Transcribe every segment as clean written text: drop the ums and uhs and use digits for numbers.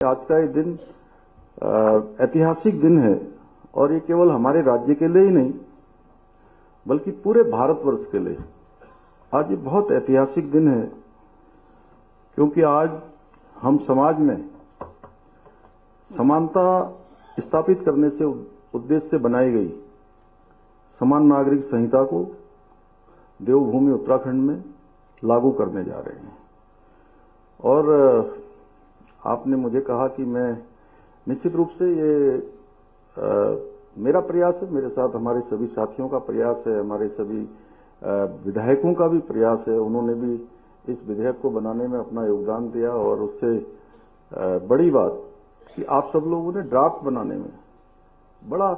आज का ये दिन ऐतिहासिक दिन है और ये केवल हमारे राज्य के लिए ही नहीं बल्कि पूरे भारतवर्ष के लिए आज ये बहुत ऐतिहासिक दिन है, क्योंकि आज हम समाज में समानता स्थापित करने से उद्देश्य से बनाई गई समान नागरिक संहिता को देवभूमि उत्तराखंड में लागू करने जा रहे हैं। और आपने मुझे कहा कि मैं निश्चित रूप से ये मेरा प्रयास है, मेरे साथ हमारे सभी साथियों का प्रयास है, हमारे सभी विधायकों का भी प्रयास है। उन्होंने भी इस विधेयक को बनाने में अपना योगदान दिया और उससे बड़ी बात कि आप सब लोगों ने ड्राफ्ट बनाने में बड़ा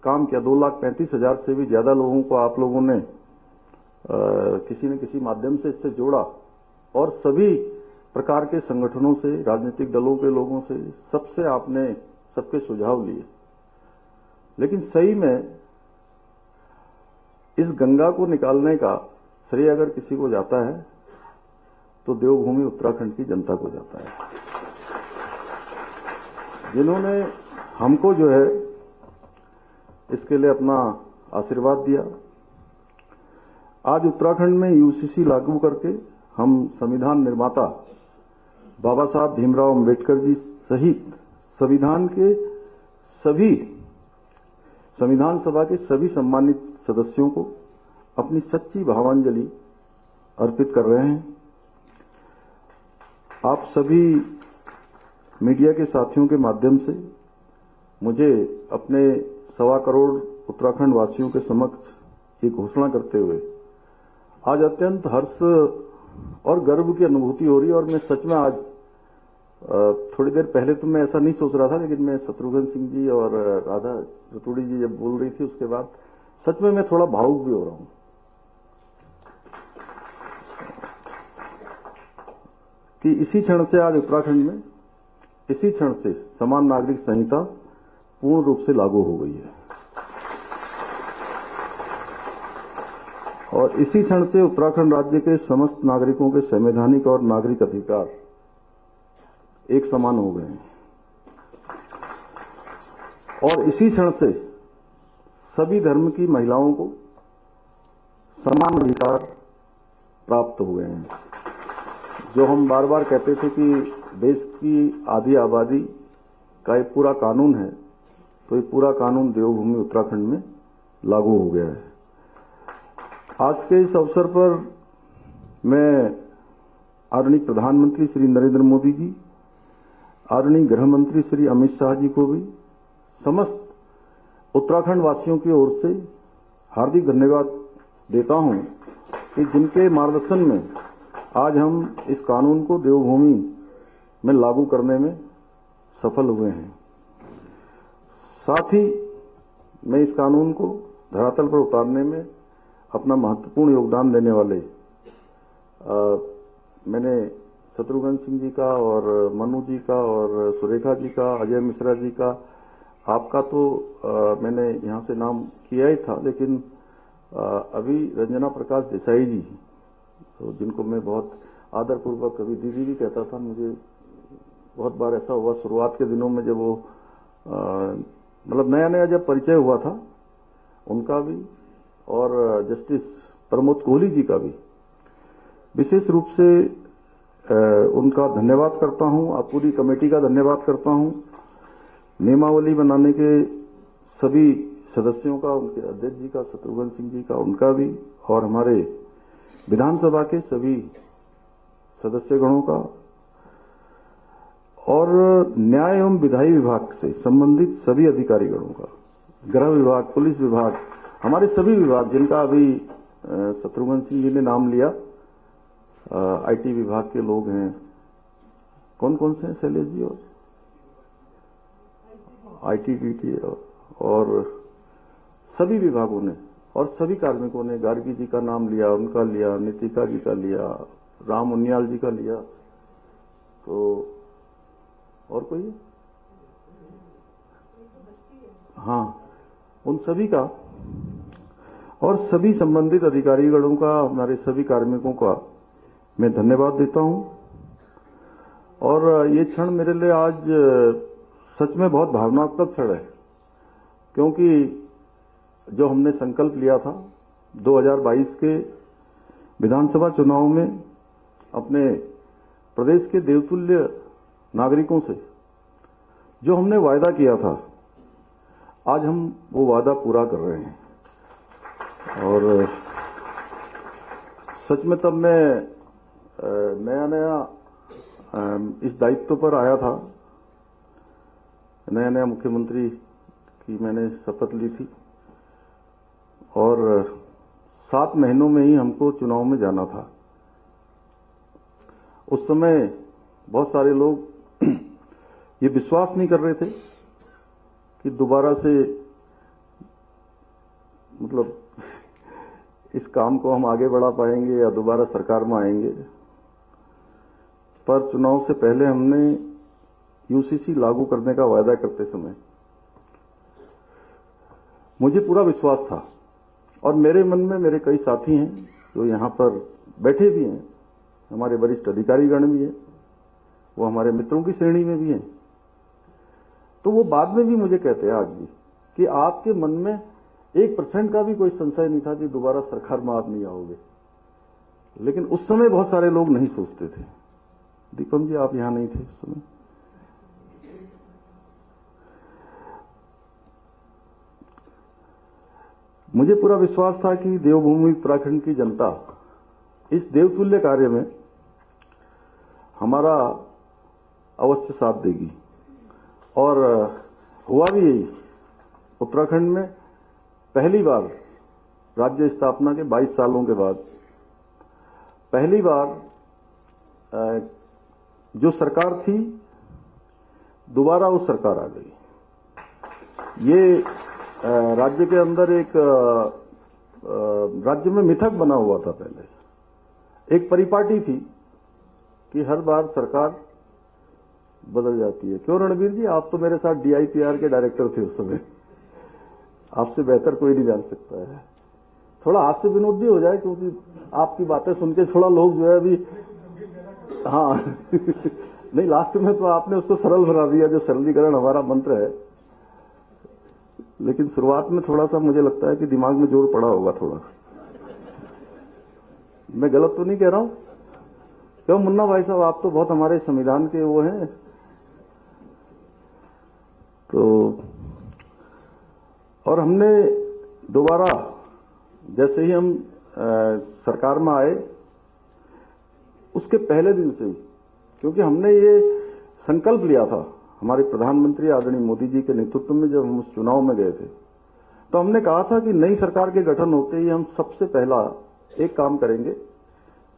काम किया। 2,35,000 से भी ज्यादा लोगों को आप लोगों ने किसी न किसी माध्यम से इससे जोड़ा और सभी प्रकार के संगठनों से, राजनीतिक दलों के लोगों से, सबसे आपने सबके सुझाव लिए। लेकिन सही में इस गंगा को निकालने का श्रेय अगर किसी को जाता है तो देवभूमि उत्तराखंड की जनता को जाता है, जिन्होंने हमको जो है इसके लिए अपना आशीर्वाद दिया। आज उत्तराखंड में यूसीसी लागू करके हम संविधान निर्माता बाबा साहब भीमराव अंबेडकर जी सहित संविधान सभा के सभी सम्मानित सदस्यों को अपनी सच्ची भावांजलि अर्पित कर रहे हैं। आप सभी मीडिया के साथियों के माध्यम से मुझे अपने 1.25 करोड़ उत्तराखंड वासियों के समक्ष ये घोषणा करते हुए आज अत्यंत हर्ष और गर्व की अनुभूति हो रही है। और मैं सच में आज थोड़ी देर पहले तो मैं ऐसा नहीं सोच रहा था, लेकिन मैं शत्रुघ्न सिंह जी और राधा रतूड़ी जी जब बोल रही थी उसके बाद सच में मैं थोड़ा भावुक भी हो रहा हूं कि इसी क्षण से आज उत्तराखंड में इसी क्षण से समान नागरिक संहिता पूर्ण रूप से लागू हो गई है और इसी क्षण से उत्तराखंड राज्य के समस्त नागरिकों के संवैधानिक और नागरिक अधिकार एक समान हो गए हैं और इसी क्षण से सभी धर्म की महिलाओं को समान अधिकार प्राप्त हुए हैं। जो हम बार बार कहते थे कि देश की आधी आबादी का एक पूरा कानून है, तो ये पूरा कानून देवभूमि उत्तराखंड में लागू हो गया है। आज के इस अवसर पर मैं आदरणीय प्रधानमंत्री श्री नरेंद्र मोदी जी, आदरणीय गृह मंत्री श्री अमित शाह जी को भी समस्त उत्तराखंड वासियों की ओर से हार्दिक धन्यवाद देता हूं कि जिनके मार्गदर्शन में आज हम इस कानून को देवभूमि में लागू करने में सफल हुए हैं। साथ ही मैं इस कानून को धरातल पर उतारने में अपना महत्वपूर्ण योगदान देने वाले मैंने शत्रुघ्न सिंह जी का और मनु जी का और सुरेखा जी का, अजय मिश्रा जी का, आपका तो मैंने यहां से नाम किया ही था, लेकिन अभी रंजना प्रकाश देसाई जी, तो जिनको मैं बहुत आदरपूर्वक कभी दीदी भी कहता था, मुझे बहुत बार ऐसा हुआ शुरुआत के दिनों में जब वो मतलब नया नया जब परिचय हुआ था, उनका भी और जस्टिस प्रमोद कोहली जी का भी विशेष रूप से उनका धन्यवाद करता हूं। आप पूरी कमेटी का धन्यवाद करता हूं। नियमावली बनाने के सभी सदस्यों का, उनके अध्यक्ष जी का, शत्रुघ्न सिंह जी का, उनका भी, और हमारे विधानसभा के सभी सदस्यगणों का, और न्याय एवं विधायी विभाग से संबंधित सभी अधिकारीगणों का, गृह विभाग, पुलिस विभाग, हमारे सभी विभाग जिनका अभी शत्रुघ्न सिंह जी ने नाम लिया, आईटी विभाग के लोग हैं, कौन कौन से हैं शैलेश जी, और आईटीडीटी और सभी विभागों ने और सभी कार्मिकों ने, गार्गी जी का नाम लिया, उनका लिया, नितिका जी का लिया, राम उनियाल जी का लिया, तो और कोई है? हाँ, उन सभी का और सभी संबंधित अधिकारीगणों का, हमारे सभी कार्मिकों का मैं धन्यवाद देता हूं। और ये क्षण मेरे लिए आज सच में बहुत भावनात्मक क्षण है, क्योंकि जो हमने संकल्प लिया था 2022 के विधानसभा चुनाव में अपने प्रदेश के देवतुल्य नागरिकों से जो हमने वायदा किया था, आज हम वो वादा पूरा कर रहे हैं। और सच में तब मैं नया इस दायित्व पर आया था, नया मुख्यमंत्री की मैंने शपथ ली थी और 7 महीनों में ही हमको चुनाव में जाना था। उस समय बहुत सारे लोग ये विश्वास नहीं कर रहे थे कि दोबारा से मतलब इस काम को हम आगे बढ़ा पाएंगे या दोबारा सरकार में आएंगे। पर चुनाव से पहले हमने यूसीसी लागू करने का वायदा करते समय मुझे पूरा विश्वास था, और मेरे मन में मेरे कई साथी हैं जो यहां पर बैठे भी हैं, हमारे वरिष्ठ अधिकारीगण भी हैं, वो हमारे मित्रों की श्रेणी में भी हैं, तो वो बाद में भी मुझे कहते हैं आज भी कि आपके मन में 1% का भी कोई संशय नहीं था कि दोबारा सरकार में आप नहीं आओगे। लेकिन उस समय बहुत सारे लोग नहीं सोचते थे। दीपम जी, आप यहां नहीं थे उस समय। मुझे पूरा विश्वास था कि देवभूमि उत्तराखंड की जनता इस देवतुल्य कार्य में हमारा अवश्य साथ देगी, और हुआ भी यही। उत्तराखंड में पहली बार राज्य स्थापना के 22 सालों के बाद पहली बार जो सरकार थी, दोबारा वो सरकार आ गई। ये राज्य के अंदर एक राज्य में मिथक बना हुआ था। पहले एक परिपाटी थी कि हर बार सरकार बदल जाती है। क्यों रणबीर जी, आप तो मेरे साथ DIPR के डायरेक्टर थे उस समय, आपसे बेहतर कोई नहीं जान सकता है। थोड़ा हास्य विनोद भी हो जाए, क्योंकि आपकी बातें सुन के थोड़ा लोग जो है अभी हाँ नहीं, लास्ट में तो आपने उसको सरल बना दिया, जो सरलीकरण हमारा मंत्र है। लेकिन शुरुआत में थोड़ा सा मुझे लगता है कि दिमाग में जोर पड़ा होगा थोड़ा। मैं गलत तो नहीं कह रहा हूं? क्यों मुन्ना भाई साहब, आप तो बहुत हमारे संविधान के वो हैं। तो और हमने दोबारा जैसे ही हम सरकार में आए, उसके पहले दिन से ही, क्योंकि हमने ये संकल्प लिया था हमारे प्रधानमंत्री आदरणीय मोदी जी के नेतृत्व में, जब हम उस चुनाव में गए थे, तो हमने कहा था कि नई सरकार के गठन होते ही हम सबसे पहला एक काम करेंगे,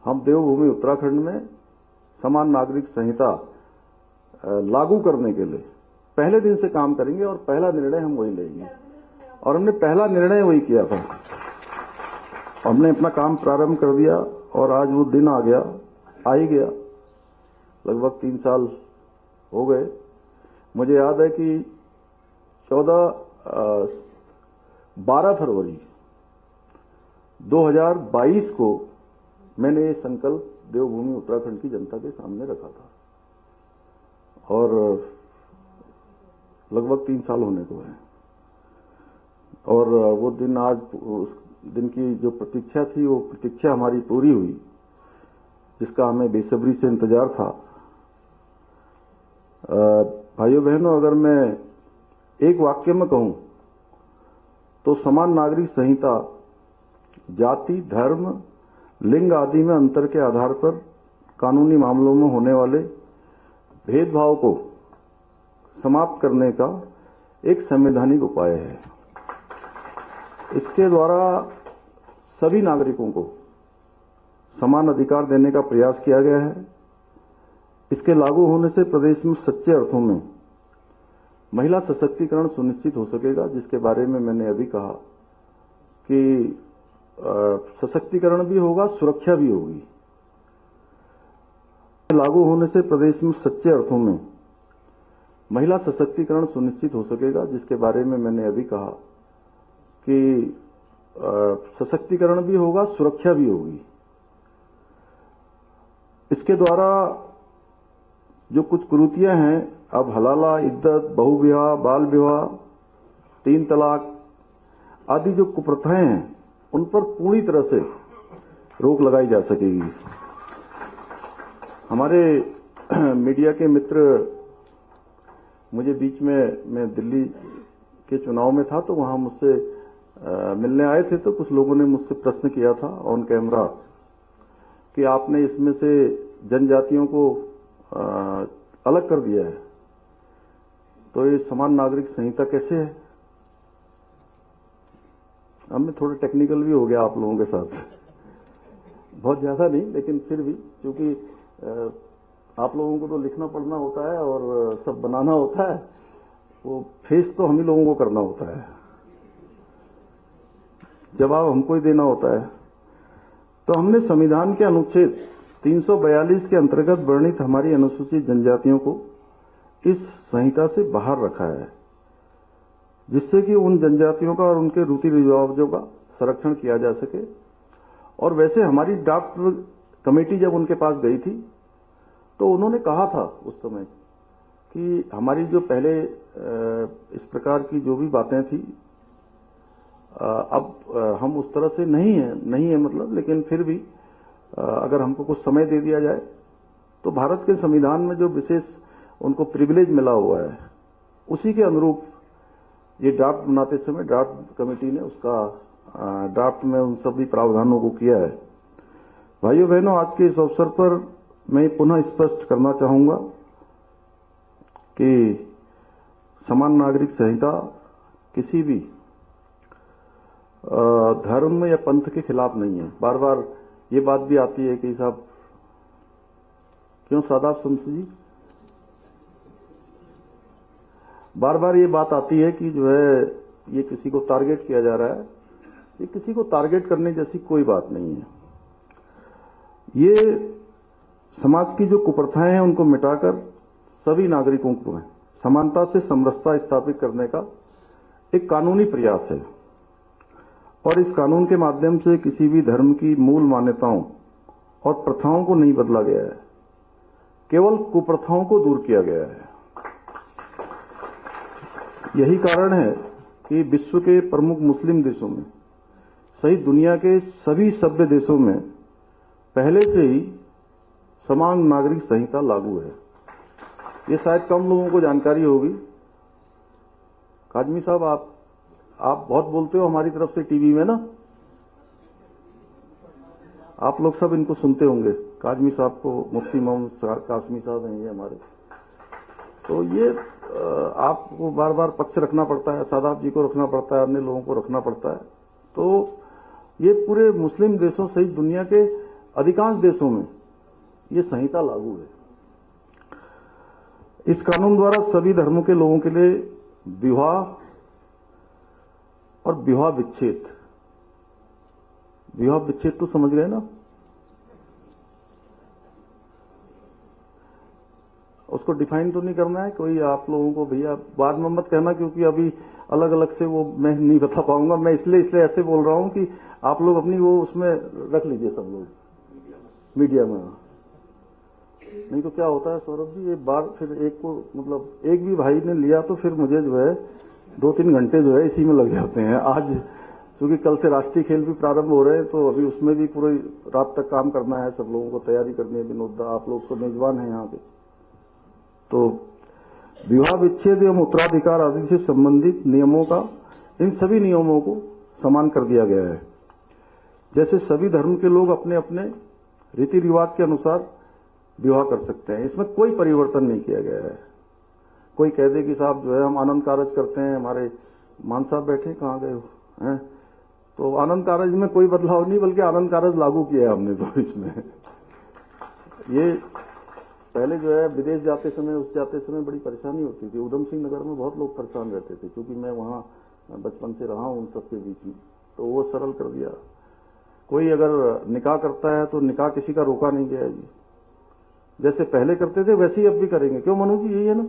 हम देवभूमि उत्तराखंड में समान नागरिक संहिता लागू करने के लिए पहले दिन से काम करेंगे और पहला निर्णय हम वही लेंगे। और हमने पहला निर्णय वही किया था। हमने अपना काम प्रारंभ कर दिया और आज वो दिन आ गया, आ ही गया। लगभग 3 साल हो गए। मुझे याद है कि 12 फरवरी 2022 को मैंने ये संकल्प देवभूमि उत्तराखंड की जनता के सामने रखा था, और लगभग 3 साल होने को है। और वो दिन आज, उस दिन की जो प्रतीक्षा थी, वो प्रतीक्षा हमारी पूरी हुई, जिसका हमें बेसब्री से इंतजार था। भाइयों बहनों, अगर मैं एक वाक्य में कहूं तो समान नागरिक संहिता जाति, धर्म, लिंग आदि में अंतर के आधार पर कानूनी मामलों में होने वाले भेदभाव को समाप्त करने का एक संवैधानिक उपाय है। इसके द्वारा सभी नागरिकों को समान अधिकार देने का प्रयास किया गया है। इसके लागू होने से प्रदेश में सच्चे अर्थों में महिला सशक्तिकरण सुनिश्चित हो सकेगा, जिसके बारे में मैंने अभी कहा कि सशक्तिकरण भी होगा, सुरक्षा भी होगी। लागू होने से प्रदेश में सच्चे अर्थों में महिला सशक्तिकरण सुनिश्चित हो सकेगा, जिसके बारे में मैंने अभी कहा कि सशक्तिकरण भी होगा, सुरक्षा भी होगी। इसके द्वारा जो कुछ कुरीतियां हैं, अब हलाला, इद्दत, बहुविवाह, बाल विवाह, 3 तलाक आदि जो कुप्रथाएं हैं, उन पर पूरी तरह से रोक लगाई जा सकेगी। हमारे मीडिया के मित्र, मुझे बीच में मैं दिल्ली के चुनाव में था तो वहां मुझसे मिलने आए थे, तो कुछ लोगों ने मुझसे प्रश्न किया था ऑन कैमरा कि आपने इसमें से जनजातियों को अलग कर दिया है, तो ये समान नागरिक संहिता कैसे है? अब मैं थोड़ा टेक्निकल भी हो गया आप लोगों के साथ, बहुत ज्यादा नहीं, लेकिन फिर भी, क्योंकि आप लोगों को तो लिखना पढ़ना होता है और सब बनाना होता है, वो फेस तो हम ही लोगों को करना होता है, जवाब हमको ही देना होता है। तो हमने संविधान के अनुच्छेद 342 के अंतर्गत वर्णित हमारी अनुसूचित जनजातियों को इस संहिता से बाहर रखा है, जिससे कि उन जनजातियों का और उनके रीति रिवाजों का संरक्षण किया जा सके। और वैसे हमारी ड्राफ्ट कमेटी जब उनके पास गई थी तो उन्होंने कहा था उस समय कि हमारी जो पहले इस प्रकार की जो भी बातें थी, अब हम उस तरह से नहीं है मतलब, लेकिन फिर भी अगर हमको कुछ समय दे दिया जाए तो भारत के संविधान में जो विशेष उनको प्रिविलेज मिला हुआ है, उसी के अनुरूप ये ड्राफ्ट बनाते समय ड्राफ्ट कमेटी ने उसका ड्राफ्ट में उन सभी प्रावधानों को किया है। भाइयों बहनों, आज के इस अवसर पर मैं पुनः स्पष्ट करना चाहूंगा कि समान नागरिक संहिता किसी भी धर्म या पंथ के खिलाफ नहीं है। बार बार ये बात भी आती है कि साहब, क्यों सादाब शमसी जी, बार बार ये बात आती है कि जो है ये किसी को टारगेट किया जा रहा है। ये किसी को टारगेट करने जैसी कोई बात नहीं है। ये समाज की जो कुप्रथाएं हैं उनको मिटाकर सभी नागरिकों को समानता से समरसता स्थापित करने का एक कानूनी प्रयास है, और इस कानून के माध्यम से किसी भी धर्म की मूल मान्यताओं और प्रथाओं को नहीं बदला गया है, केवल कुप्रथाओं को दूर किया गया है। यही कारण है कि विश्व के प्रमुख मुस्लिम देशों में सहित दुनिया के सभी सभ्य देशों में पहले से ही समान नागरिक संहिता लागू है। ये शायद कम लोगों को जानकारी होगी। काजमी साहब, आप बहुत बोलते हो हमारी तरफ से टीवी में ना, आप लोग सब इनको सुनते होंगे। काजमी साहब को, मुफ्ती मोहम्मद कासमी साहब हैं ये हमारे, तो ये आपको बार बार पक्ष रखना पड़ता है, सादाब जी को रखना पड़ता है, अन्य लोगों को रखना पड़ता है। तो ये पूरे मुस्लिम देशों सहित दुनिया के अधिकांश देशों में ये संहिता लागू है। इस कानून द्वारा सभी धर्मों के लोगों के लिए विवाह और विवाह विच्छेद तो समझ गए ना, उसको डिफाइन तो नहीं करना है कोई आप लोगों को, भैया बाद में मत कहना, क्योंकि अभी अलग अलग से वो मैं नहीं बता पाऊंगा। मैं इसलिए ऐसे बोल रहा हूं कि आप लोग अपनी वो उसमें रख लीजिए, सब लोग मीडिया में। नहीं तो क्या होता है सौरभ जी, एक बार फिर एक को मतलब एक भी भाई ने लिया तो फिर मुझे जो है 2-3 घंटे जो है इसी में लग जाते हैं। आज क्योंकि कल से राष्ट्रीय खेल भी प्रारंभ हो रहे हैं, तो अभी उसमें भी पूरी रात तक काम करना है, सब लोगों को तैयारी करनी है। विनोद दा, आप लोग तो मेजबान हैं यहाँ पे। तो विवाह विच्छेद एवं उत्तराधिकार आदि से संबंधित नियमों का, इन सभी नियमों को समान कर दिया गया है। जैसे सभी धर्म के लोग अपने अपने रीति रिवाज के अनुसार विवाह कर सकते हैं, इसमें कोई परिवर्तन नहीं किया गया है। कोई कह दे कि साहब जो है हम आनंद कारज करते हैं, हमारे मान साहब बैठे कहाँ गए हो हैं, तो आनंद कारज में कोई बदलाव नहीं, बल्कि आनंद कारज लागू किया है हमने। तो इसमें ये पहले जो है विदेश जाते समय बड़ी परेशानी होती थी। उधम सिंह नगर में बहुत लोग परेशान रहते थे, क्योंकि मैं वहां बचपन से रहा हूं उन सबके बीच में, तो वो सरल कर दिया। कोई अगर निकाह करता है तो निकाह किसी का रोका नहीं गया जी, जैसे पहले करते थे वैसे ही अब भी करेंगे। क्यों मनु जी, यही है ना,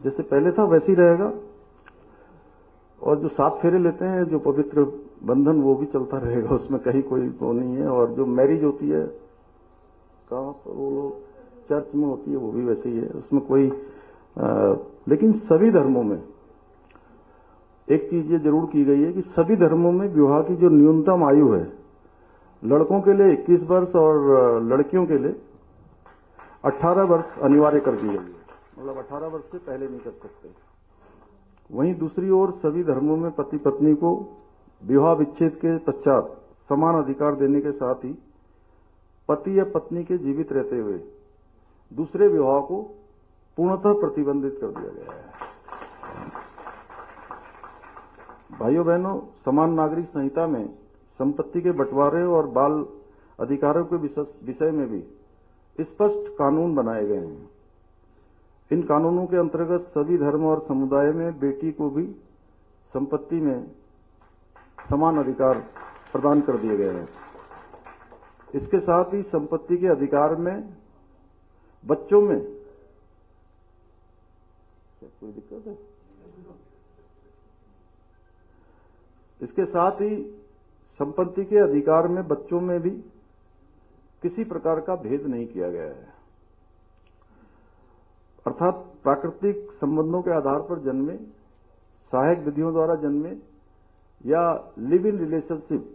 जैसे पहले था वैसे ही रहेगा। और जो 7 फेरे लेते हैं, जो पवित्र बंधन, वो भी चलता रहेगा, उसमें कहीं कोई वो नहीं है। और जो मैरिज होती है, कहाँ पर वो लोग चर्च में होती है वो भी वैसे ही है, उसमें कोई लेकिन सभी धर्मों में एक चीज ये जरूर की गई है कि सभी धर्मों में विवाह की जो न्यूनतम आयु है, लड़कों के लिए 21 वर्ष और लड़कियों के लिए 18 वर्ष अनिवार्य कर दी गई है। मतलब 18 वर्ष से पहले नहीं कर सकते। वहीं दूसरी ओर सभी धर्मों में पति पत्नी को विवाह विच्छेद के पश्चात समान अधिकार देने के साथ ही पति या पत्नी के जीवित रहते हुए दूसरे विवाह को पूर्णतः प्रतिबंधित कर दिया गया है। भाइयों बहनों, समान नागरिक संहिता में संपत्ति के बंटवारे और बाल अधिकारों के विषय में भी स्पष्ट कानून बनाए गए हैं। इन कानूनों के अंतर्गत सभी धर्म और समुदाय में बेटी को भी संपत्ति में समान अधिकार प्रदान कर दिए गए हैं। इसके साथ ही संपत्ति के अधिकार में बच्चों में क्या कोई दिक्कत है? इसके साथ ही संपत्ति के अधिकार में बच्चों में भी किसी प्रकार का भेद नहीं किया गया है। अर्थात प्राकृतिक संबंधों के आधार पर जन्मे, सहायक विधियों द्वारा जन्मे या लिव इन रिलेशनशिप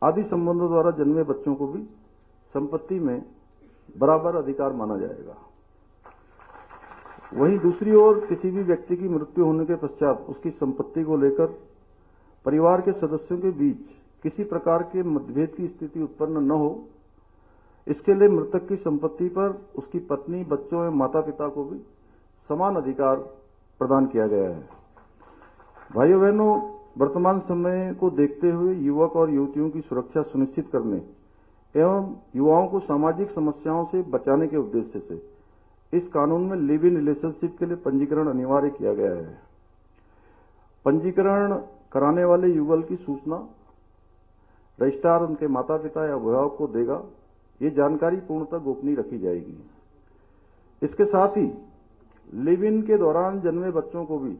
आदि संबंधों द्वारा जन्मे बच्चों को भी संपत्ति में बराबर अधिकार माना जाएगा। वहीं दूसरी ओर किसी भी व्यक्ति की मृत्यु होने के पश्चात उसकी संपत्ति को लेकर परिवार के सदस्यों के बीच किसी प्रकार के मतभेद की स्थिति उत्पन्न न हो, इसके लिए मृतक की संपत्ति पर उसकी पत्नी, बच्चों एवं माता पिता को भी समान अधिकार प्रदान किया गया है। भाइयों बहनों, वर्तमान समय को देखते हुए युवक और युवतियों की सुरक्षा सुनिश्चित करने एवं युवाओं को सामाजिक समस्याओं से बचाने के उद्देश्य से इस कानून में लिव इन रिलेशनशिप के लिए पंजीकरण अनिवार्य किया गया है। पंजीकरण कराने वाले युगल की सूचना रजिस्ट्रार उनके माता पिता या अभिभावक को देगा। ये जानकारी पूर्णतः गोपनीय रखी जाएगी। इसके साथ ही लिव इन के दौरान जन्मे बच्चों को भी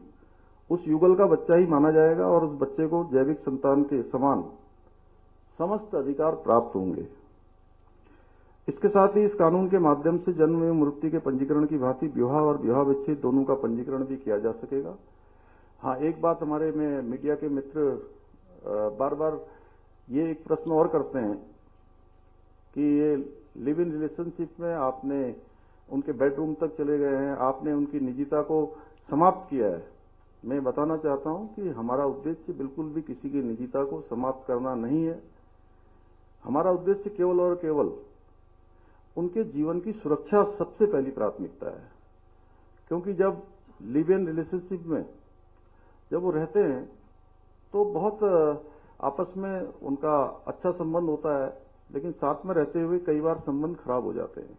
उस युगल का बच्चा ही माना जाएगा और उस बच्चे को जैविक संतान के समान समस्त अधिकार प्राप्त होंगे। इसके साथ ही इस कानून के माध्यम से जन्म एवं मृत्यु के पंजीकरण की भांति विवाह और विवाह विच्छेद दोनों का पंजीकरण भी किया जा सकेगा। हाँ, एक बात हमारे में मीडिया के मित्र बार बार ये एक प्रश्न और करते हैं कि ये लिव इन रिलेशनशिप में आपने उनके बेडरूम तक चले गए हैं, आपने उनकी निजता को समाप्त किया है। मैं बताना चाहता हूं कि हमारा उद्देश्य बिल्कुल भी किसी की निजता को समाप्त करना नहीं है। हमारा उद्देश्य केवल और केवल उनके जीवन की सुरक्षा सबसे पहली प्राथमिकता है। क्योंकि जब लिव इन रिलेशनशिप में जब वो रहते हैं तो बहुत आपस में उनका अच्छा संबंध होता है, लेकिन साथ में रहते हुए कई बार संबंध खराब हो जाते हैं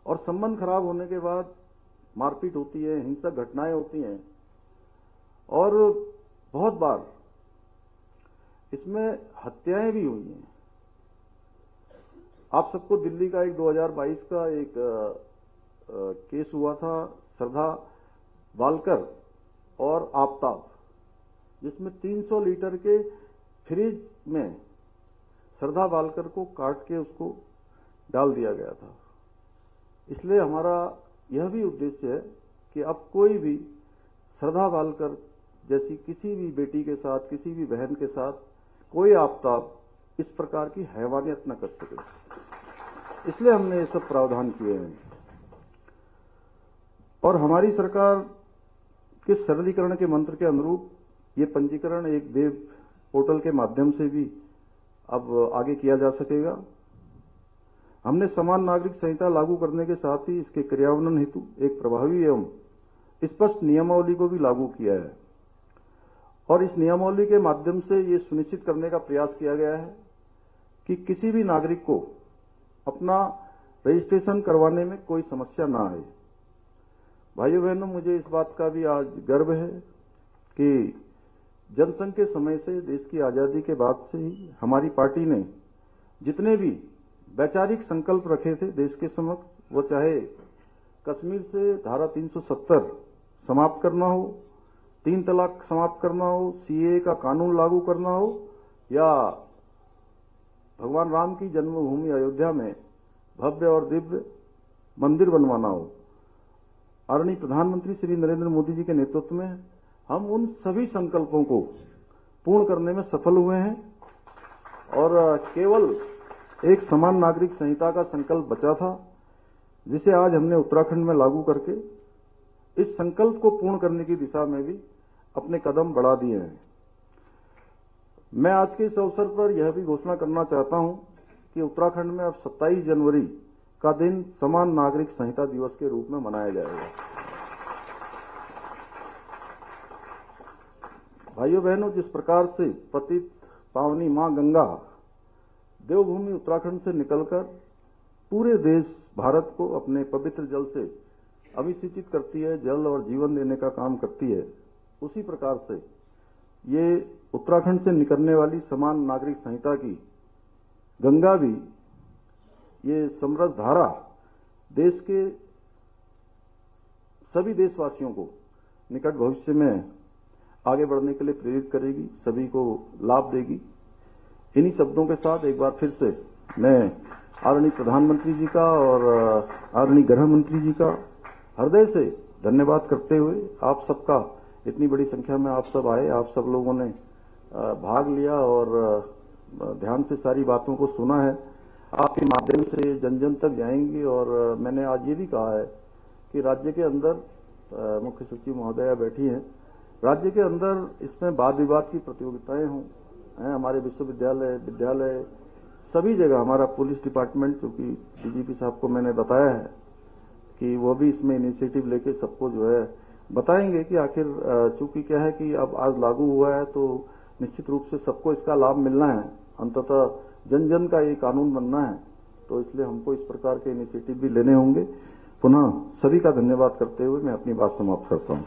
और संबंध खराब होने के बाद मारपीट होती है, हिंसक घटनाएं होती हैं और बहुत बार इसमें हत्याएं भी हुई हैं। आप सबको दिल्ली का एक 2022 का एक केस हुआ था, श्रद्धा वालकर और आफ्ताब, जिसमें 300 लीटर के फ्रिज में श्रद्धा वालकर को काट के उसको डाल दिया गया था। इसलिए हमारा यह भी उद्देश्य है कि अब कोई भी श्रद्धा वालकर जैसी किसी भी बेटी के साथ, किसी भी बहन के साथ कोई आफ्ताब इस प्रकार की हैवानियत न कर सके। इसलिए हमने ये सब प्रावधान किए हैं और हमारी सरकार के सरलीकरण के मंत्र के अनुरूप ये पंजीकरण एक वेब पोर्टल के माध्यम से भी अब आगे किया जा सकेगा। हमने समान नागरिक संहिता लागू करने के साथ ही इसके क्रियान्वयन हेतु एक प्रभावी एवं स्पष्ट नियमावली को भी लागू किया है और इस नियमावली के माध्यम से ये सुनिश्चित करने का प्रयास किया गया है कि किसी भी नागरिक को अपना रजिस्ट्रेशन करवाने में कोई समस्या ना आए। भाइयों बहनों, मुझे इस बात का भी आज गर्व है कि जनसंघ के समय से, देश की आजादी के बाद से ही हमारी पार्टी ने जितने भी वैचारिक संकल्प रखे थे देश के समक्ष, वो चाहे कश्मीर से धारा 370 समाप्त करना हो, 3 तलाक समाप्त करना हो, सीए का कानून लागू करना हो या भगवान राम की जन्मभूमि अयोध्या में भव्य और दिव्य मंदिर बनवाना हो। आदरणीय प्रधानमंत्री श्री नरेंद्र मोदी जी के नेतृत्व में हम उन सभी संकल्पों को पूर्ण करने में सफल हुए हैं और केवल एक समान नागरिक संहिता का संकल्प बचा था, जिसे आज हमने उत्तराखंड में लागू करके इस संकल्प को पूर्ण करने की दिशा में भी अपने कदम बढ़ा दिए हैं। मैं आज के इस अवसर पर यह भी घोषणा करना चाहता हूं कि उत्तराखंड में अब 27 जनवरी का दिन समान नागरिक संहिता दिवस के रूप में मनाया जाएगा। भाइयों बहनों, जिस प्रकार से पतित पावनी मां गंगा देवभूमि उत्तराखंड से निकलकर पूरे देश भारत को अपने पवित्र जल से अभिषेचित करती है, जल और जीवन देने का काम करती है, उसी प्रकार से ये उत्तराखंड से निकलने वाली समान नागरिक संहिता की गंगा भी, ये समृद्ध धारा देश के सभी देशवासियों को निकट भविष्य में आगे बढ़ने के लिए प्रेरित करेगी, सभी को लाभ देगी। इन्हीं शब्दों के साथ एक बार फिर से मैं आदरणीय प्रधानमंत्री जी का और आदरणीय गृह मंत्री जी का हृदय से धन्यवाद करते हुए, आप सबका इतनी बड़ी संख्या में आप सब आए, आप सब लोगों ने भाग लिया और ध्यान से सारी बातों को सुना है, आपके माध्यम से जन जन तक जाएंगी। और मैंने आज ये भी कहा है कि राज्य के अंदर मुख्य सचिव महोदया बैठी हैं, राज्य के अंदर इसमें वाद विवाद की प्रतियोगिताएं हों, हमारे विश्वविद्यालय, विद्यालय, सभी जगह हमारा पुलिस डिपार्टमेंट, चूंकि डीजीपी साहब को मैंने बताया है कि वो भी इसमें इनिशिएटिव लेके सबको जो है बताएंगे कि आखिर चूंकि क्या है कि अब आज लागू हुआ है तो निश्चित रूप से सबको इसका लाभ मिलना है, अंततः जन जन का ये कानून बनना है, तो इसलिए हमको इस प्रकार के इनिशिएटिव भी लेने होंगे। पुनः सभी का धन्यवाद करते हुए मैं अपनी बात समाप्त करता हूं।